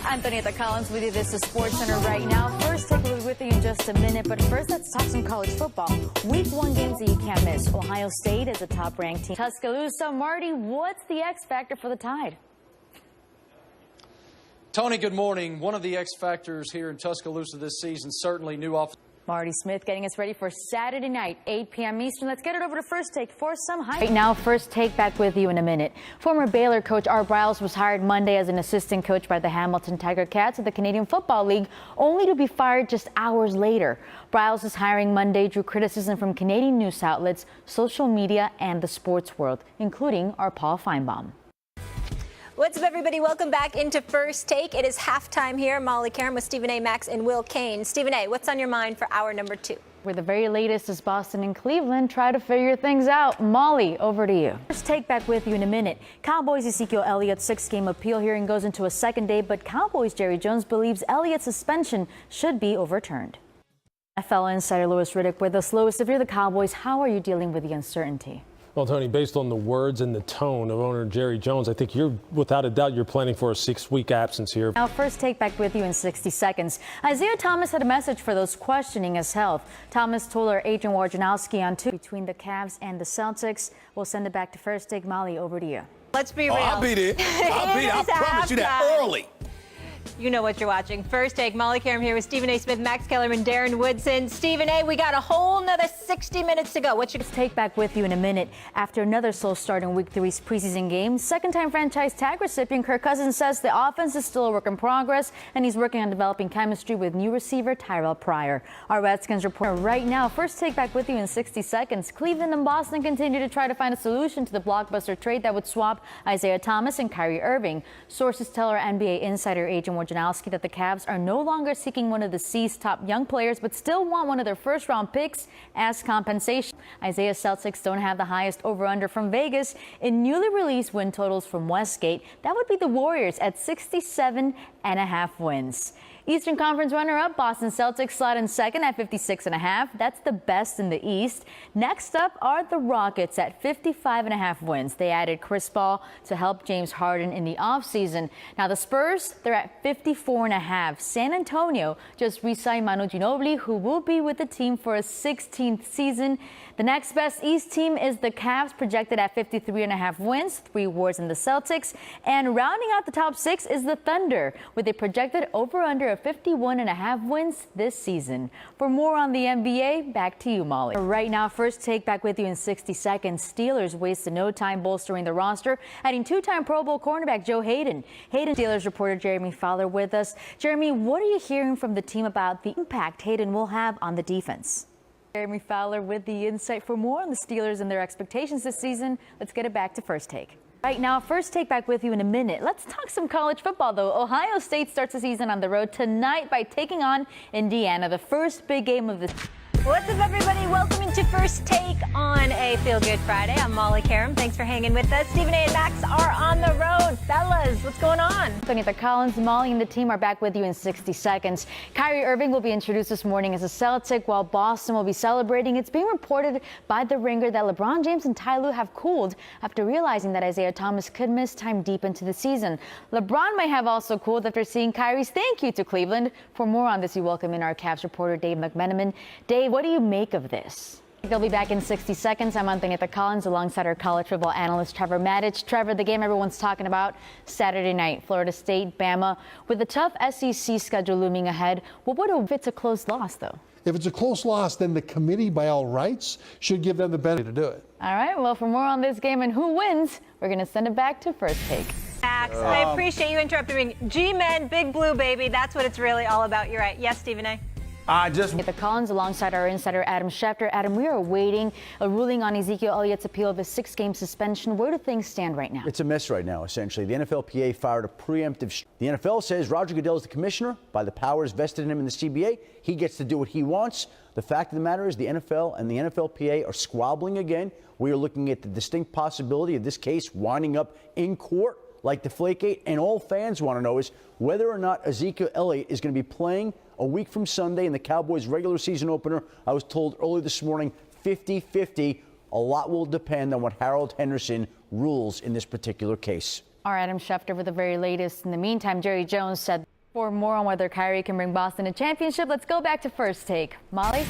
Antonietta Collins with you. This is SportsCenter right now. First, take a look with you in just a minute. But first, let's talk some college football. Week 1 games that you can't miss. Ohio State is a top-ranked team. Tuscaloosa, Marty, what's the X factor for the Tide? Tony, good morning. One of the X factors here in Tuscaloosa this season, certainly new off. Marty Smith getting us ready for Saturday night, 8 p.m. Eastern. Let's get it over to First Take for some highlights. Right now, First Take back with you in a minute. Former Baylor coach Art Briles was hired Monday as an assistant coach by the Hamilton Tiger Cats of the Canadian Football League, only to be fired just hours later. Briles' hiring Monday drew criticism from Canadian news outlets, social media, and the sports world, including our Paul Feinbaum. What's up, everybody? Welcome back into First Take. It is halftime here. Molly Karen with Stephen A. Max and Will Kane. Stephen A., what's on your mind for hour number 2? Where the very latest is Boston and Cleveland try to figure things out. Molly, over to you. First Take back with you in a minute. Cowboys Ezekiel Elliott's 6-game appeal hearing goes into a second day, but Cowboys Jerry Jones believes Elliott's suspension should be overturned. NFL insider Louis Riddick with us. Louis, if you're the Cowboys, how are you dealing with the uncertainty? Well, Tony, based on the words and the tone of owner Jerry Jones, I think without a doubt, you're planning for a 6-week absence here. Now, First Take back with you in 60 seconds. Isaiah Thomas had a message for those questioning his health. Thomas told our agent Wojnarowski on Tuesday between the Cavs and the Celtics. We'll send it back to First Take. Molly, over to you. Let's be real. I'll be there. I promise you that early. You know what you're watching. First Take, Molly Karen here with Stephen A. Smith, Max Kellerman, Darren Woodson. Stephen A., we got a whole nother 60 minutes to go. What's your Take back with you in a minute. After another slow start in Week 3's preseason game, second-time franchise tag recipient Kirk Cousins says the offense is still a work in progress, and he's working on developing chemistry with new receiver Tyrell Pryor. Our Redskins reporter right now. First Take back with you in 60 seconds. Cleveland and Boston continue to try to find a solution to the blockbuster trade that would swap Isaiah Thomas and Kyrie Irving. Sources tell our NBA insider agent Wojnarowski that the Cavs are no longer seeking one of the C's top young players, but still want one of their first-round picks as compensation. Isaiah's Celtics don't have the highest over-under from Vegas. In newly released win totals from Westgate, that would be the Warriors at 67.5 wins. Eastern Conference runner-up Boston Celtics slot in second at 56.5. That's the best in the East. Next up are the Rockets at 55.5 wins. They added Chris Paul to help James Harden in the offseason. Now the Spurs, they're at 54.5. San Antonio just re-signed Manu Ginobili, who will be with the team for a 16th season. The next best East team is the Cavs, projected at 53.5 wins, 3 awards in the Celtics. And rounding out the top 6 is the Thunder, with a projected over-under of 51.5 wins this season. For more on the NBA, back to you, Molly. Right now, First Take back with you in 60 seconds. Steelers wasted no time bolstering the roster, adding 2-time Pro Bowl cornerback Joe Haden. Steelers reporter Jeremy Fowler with us. Jeremy, what are you hearing from the team about the impact Haden will have on the defense? Jeremy Fowler with the insight. For more on the Steelers and their expectations this season, let's get it back to First Take. Right now, First Take back with you in a minute. Let's talk some college football, though. Ohio State starts the season on the road tonight by taking on Indiana, the first big game of the What's up, everybody? Welcome to First Take on a Feel Good Friday. I'm Molly Karen. Thanks for hanging with us. Stephen A. and Max are on the road. Fellas, what's going on? Antonietta Collins, Molly, and the team are back with you in 60 seconds. Kyrie Irving will be introduced this morning as a Celtic, while Boston will be celebrating. It's being reported by The Ringer that LeBron James and Ty Lue have cooled after realizing that Isaiah Thomas could miss time deep into the season. LeBron may have also cooled after seeing Kyrie's thank you to Cleveland. For more on this, we welcome in our Cavs reporter Dave McMenamin. Dave, what do you make of this? They'll be back in 60 seconds. I'm Antonietta Collins alongside our college football analyst Trevor Matich. Trevor, the game everyone's talking about Saturday night, Florida State, Bama. With a tough SEC schedule looming ahead, what would if it's a close loss, though? If it's a close loss, then the committee, by all rights, should give them the benefit to do it. All right, well, for more on this game and who wins, we're going to send it back to First Take. Max, I appreciate you interrupting me. G-Men, Big Blue, baby. That's what it's really all about. You're right. Yes, Stephen A. The Collins alongside our insider Adam Schefter. Adam, we are awaiting a ruling on Ezekiel Elliott's appeal of a 6-game suspension. Where do things stand right now? It's a mess right now, essentially. The NFLPA fired a preemptive. The NFL says Roger Goodell is the commissioner. By the powers vested in him in the CBA, he gets to do what he wants. The fact of the matter is the NFL and the NFLPA are squabbling again. We are looking at the distinct possibility of this case winding up in court like Deflategate, and all fans want to know is whether or not Ezekiel Elliott is going to be playing a week from Sunday in the Cowboys regular season opener. I was told early this morning 50-50. A lot will depend on what Harold Henderson rules in this particular case. Our Adam Schefter with the very latest. In the meantime, Jerry Jones said For more on whether Kyrie can bring Boston a championship, let's go back to First Take. Molly?